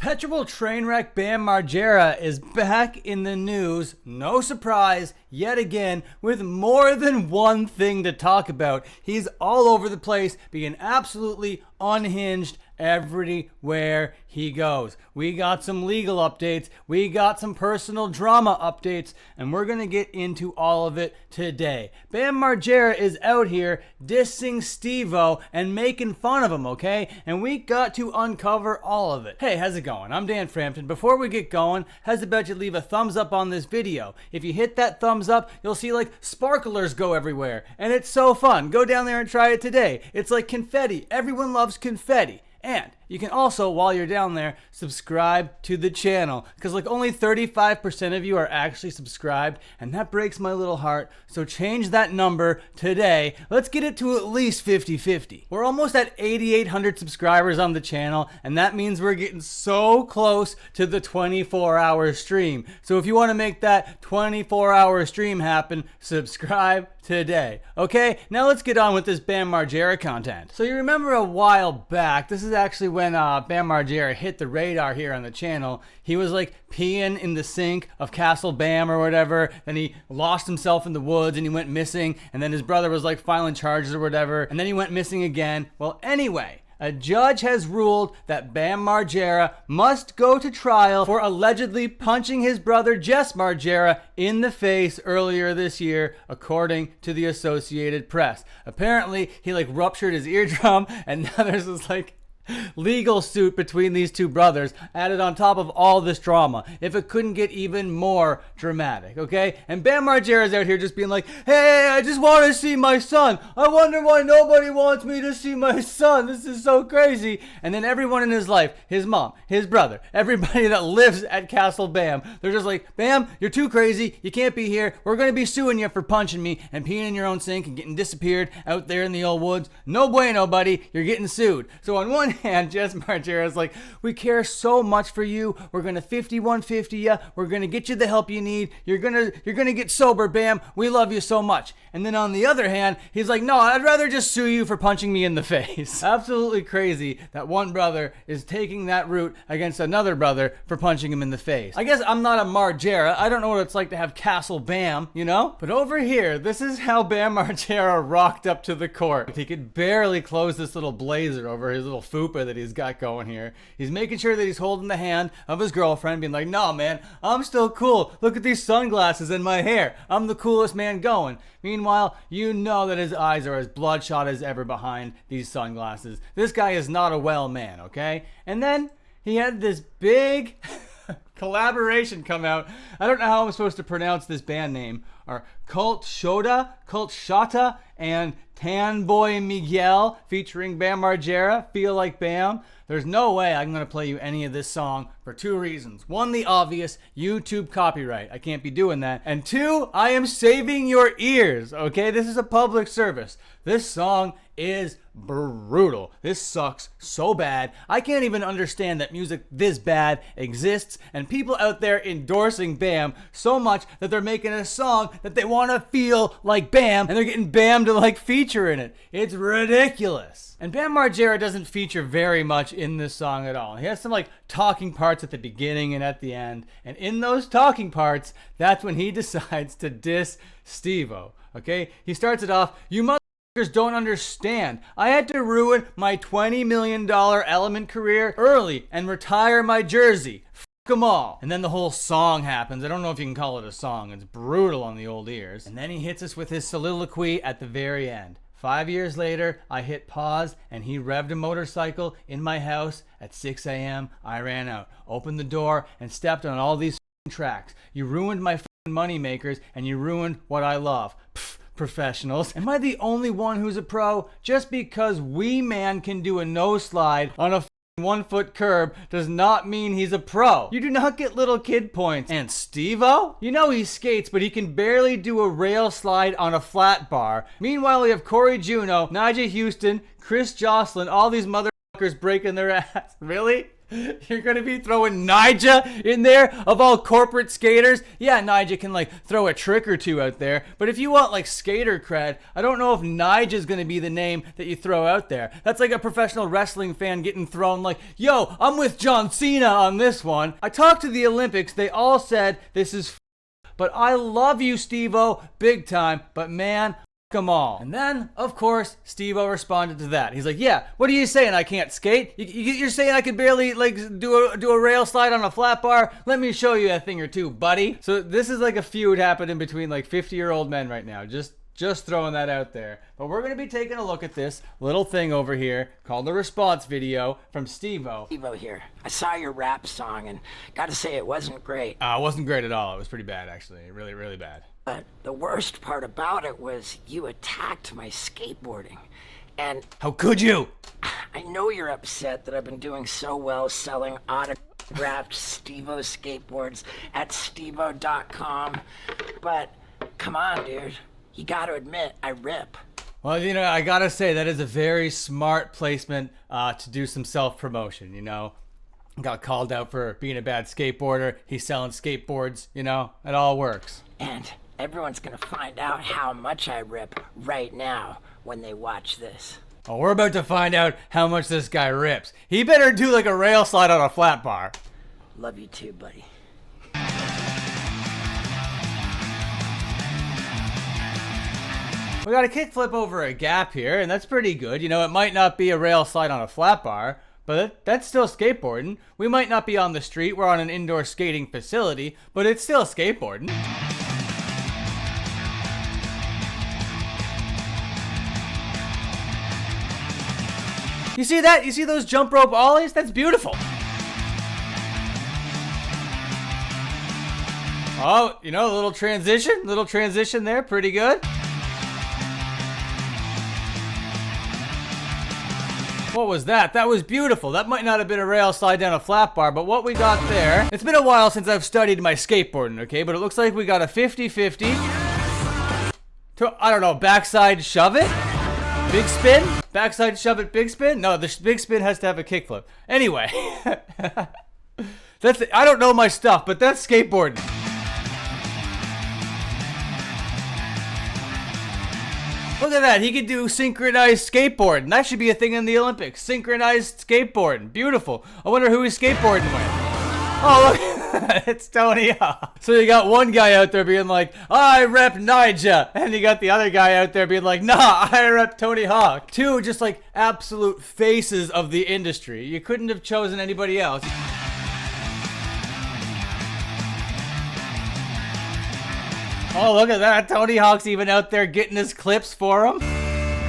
Perpetual train wreck Bam Margera is back in the news, no surprise, yet again, with more than one thing to talk about. He's all over the place, being absolutely unhinged everywhere he goes. We got some legal updates, we got some personal drama updates, and we're gonna get into all of it today. Bam Margera is out here dissing Steve-O and making fun of him, okay? And we got to uncover all of it. Hey, how's it going? I'm Dan Frampton. Before we get going, how's about you leave a thumbs up on this video? If you hit that thumbs up, you'll see like sparklers go everywhere, and it's so fun. Go down there and try it today. It's like confetti. Everyone loves confetti. And you can also, while you're down there, subscribe to the channel, because like only 35% of you are actually subscribed, and that breaks my little heart. So change that number today. Let's get it to at least 50-50. We're almost at 8,800 subscribers on the channel, and that means we're getting so close to the 24-hour stream. So if you want to make that 24-hour stream happen, subscribe today. Okay, now let's get on with this Bam Margera content. So you remember a while back, this is actually when Bam Margera hit the radar here on the channel. He was like peeing in the sink of Castle Bam or whatever, then he lost himself in the woods and he went missing, and then his brother was like filing charges or whatever, and then he went missing again. Well, anyway, a judge has ruled that Bam Margera must go to trial for allegedly punching his brother Jess Margera in the face earlier this year, according to the Associated Press. Apparently, he like ruptured his eardrum, and now there's this like legal suit between these two brothers added on top of all this drama. If it couldn't get even more dramatic, okay? And Bam Margera's out here just being like, hey, I just want to see my son. I wonder why nobody wants me to see my son. This is so crazy. And then everyone in his life, his mom, his brother, everybody that lives at Castle Bam, they're just like, Bam, you're too crazy. You can't be here. We're going to be suing you for punching me and peeing in your own sink and getting disappeared out there in the old woods. No bueno, buddy. You're getting sued. So on one hand, Jess Margera's like, we care so much for you. We're gonna 5150 you. We're gonna get you the help you need. You're gonna get sober, Bam. We love you so much. And then on the other hand, he's like, no, I'd rather just sue you for punching me in the face. Absolutely crazy that one brother is taking that route against another brother for punching him in the face. I guess I'm not a Margera. I don't know what it's like to have Castle Bam, you know? But over here, this is how Bam Margera rocked up to the court. He could barely close this little blazer over his little fupa that he's got going here. He's making sure that he's holding the hand of his girlfriend, being like, no man, I'm still cool. Look at these sunglasses and my hair. I'm the coolest man going. Meanwhile, you know that his eyes are as bloodshot as ever behind these sunglasses. This guy is not a well man, okay? And then he had this big collaboration come out. I don't know how I'm supposed to pronounce this band name. Are Cult Shota, and Tan Boy Miguel featuring Bam Margera, Feel Like Bam. There's no way I'm going to play you any of this song for two reasons. One, the obvious, YouTube copyright. I can't be doing that. And two, I am saving your ears, okay? This is a public service. This song is brutal. This sucks so bad. I can't even understand that music this bad exists, and people out there endorsing Bam so much that they're making a song that they want to feel like Bam, and they're getting Bam to like feature in it. It's ridiculous. And Bam Margera doesn't feature very much in this song at all. He has some like talking parts at the beginning and at the end, and in those talking parts, that's when he decides to diss Steve-O, okay? He starts it off, you motherfuckers don't understand. I had to ruin my $20 million Element career early and retire my jersey. F them all. And then the whole song happens. I don't know if you can call it a song. It's brutal on the old ears. And then he hits us with his soliloquy at the very end. 5 years later, I hit pause and he revved a motorcycle in my house at 6 a.m. I ran out, opened the door, and stepped on all these tracks. You ruined my money makers and you ruined what I love. Pfft. Professionals. Am I the only one who's a pro? Just because Wee Man can do a no slide on a 1-foot curb does not mean he's a pro. You do not get little kid points. And Steve-O? You know he skates, but he can barely do a rail slide on a flat bar. Meanwhile, we have Corey Juno, Nyjah Houston, Chris Jocelyn, all these motherfuckers breaking their ass. Really? You're gonna be throwing Nyjah in there of all corporate skaters? Yeah, Nyjah can like throw a trick or two out there, but if you want like skater cred, I don't know if Nyjah's gonna be the name that you throw out there. That's like a professional wrestling fan getting thrown like, yo, I'm with John Cena on this one. I talked to the Olympics, they all said this is but I love you, Steve-O, big time, but man, them all. And then, of course, Steve-O responded to that. He's like, yeah, what are you saying? I can't skate? You're saying I could barely like do a rail slide on a flat bar? Let me show you a thing or two, buddy. So this is like a feud happening between like 50-year-old men right now. Just throwing that out there. But we're going to be taking a look at this little thing over here called the response video from Steve-O. Steve-O here. I saw your rap song and gotta say it wasn't great. It wasn't great at all. It was pretty bad, actually. Really, really bad. But the worst part about it was you attacked my skateboarding. And how could you? I know you're upset that I've been doing so well selling autographed Steve-O skateboards at steve-o.com. But come on, dude. You gotta admit, I rip. Well, you know, I gotta say, that is a very smart placement to do some self-promotion, you know? Got called out for being a bad skateboarder. He's selling skateboards, you know? It all works. And everyone's gonna find out how much I rip right now when they watch this. Oh, we're about to find out how much this guy rips. He better do like a rail slide on a flat bar. Love you too, buddy. We got a kickflip over a gap here, and that's pretty good. You know, it might not be a rail slide on a flat bar, but that's still skateboarding. We might not be on the street, we're on an indoor skating facility, but it's still skateboarding. You see that? You see those jump rope ollies? That's beautiful. Oh, you know, a little transition there, pretty good. What was that? That was beautiful. That might not have been a rail slide down a flat bar, but what we got there, it's been a while since I've studied my skateboarding, okay? But it looks like we got a 50-50 to, I don't know, backside shove it? Big spin? Backside shove it, big spin? No, the big spin has to have a kickflip. Anyway, I don't know my stuff, but that's skateboarding. Look at that, he could do synchronized skateboarding. That should be a thing in the Olympics. Synchronized skateboarding, beautiful. I wonder who he's skateboarding with. Oh, look, it's Tony Hawk. So you got one guy out there being like, I rep Nyjah. And you got the other guy out there being like, nah, I rep Tony Hawk. Two just like absolute faces of the industry. You couldn't have chosen anybody else. Oh, look at that. Tony Hawk's even out there getting his clips for him.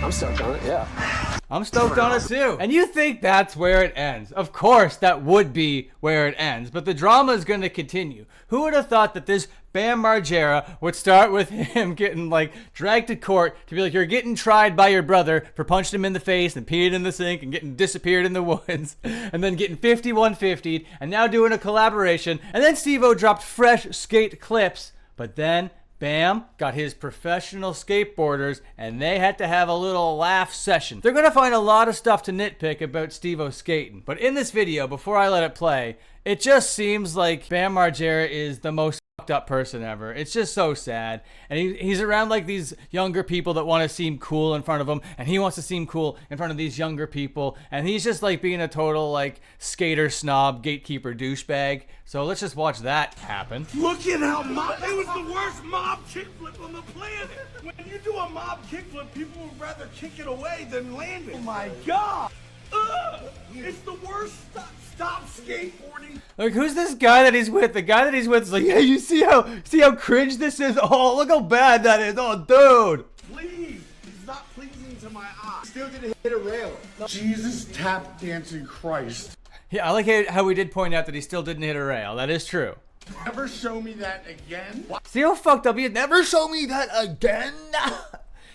I'm stoked on it, yeah. I'm stoked on it too. And you think that's where it ends. Of course, that would be where it ends. But the drama is going to continue. Who would have thought that this Bam Margera would start with him getting like dragged to court to be like, you're getting tried by your brother for punching him in the face and peeing in the sink and getting disappeared in the woods. And then getting 51-50'd and now doing a collaboration. And then Steve-O dropped fresh skate clips. But then Bam got his professional skateboarders and they had to have a little laugh session. They're gonna find a lot of stuff to nitpick about Steve-O skating, but in this video, before I let it play, it just seems like Bam Margera is the most fucked up person ever. It's just so sad. And he's around like these younger people that want to seem cool in front of him, and he wants to seem cool in front of these younger people, and he's just like being a total like skater snob, gatekeeper douchebag. So let's just watch that happen. Look at how it was the worst mob kickflip on the planet. When you do a mob kickflip, people would rather kick it away than land it. Oh my God. It's the worst. Stop skateboarding. Like, who's this guy that he's with? The guy that he's with is like, yeah, you see how cringe this is? Oh, look how bad that is. Oh, dude. Please. It's not pleasing to my eyes. Still gonna hit a rail. Jesus tap dancing Christ. Yeah, I like how we did point out that he still didn't hit a rail. That is true. Never show me that again. See how fucked up he is? Never show me that again.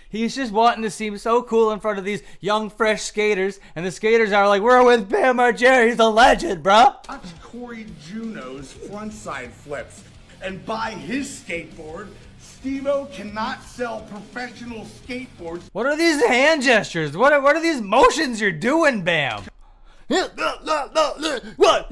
He's just wanting to seem so cool in front of these young, fresh skaters. And the skaters are like, we're with Bam Margera. He's a legend, bro. Watch Corey Juno's frontside flips and buy his skateboard. Steve-O cannot sell professional skateboards. What are these hand gestures? What are these motions you're doing, Bam? What?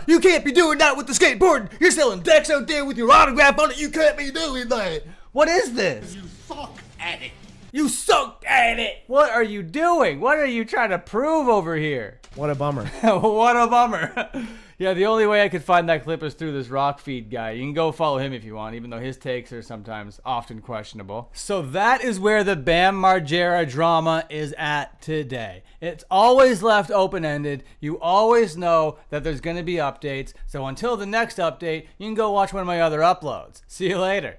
You can't be doing that with the skateboard. You're selling decks out there with your autograph on it. You can't be doing that. What is this? You suck at it. You suck at it. What are you doing? What are you trying to prove over here? What a bummer. What a bummer. Yeah, the only way I could find that clip is through this Rock Feed guy. You can go follow him if you want, even though his takes are sometimes often questionable. So that is where the Bam Margera drama is at today. It's always left open-ended. You always know that there's going to be updates. So until the next update, you can go watch one of my other uploads. See you later.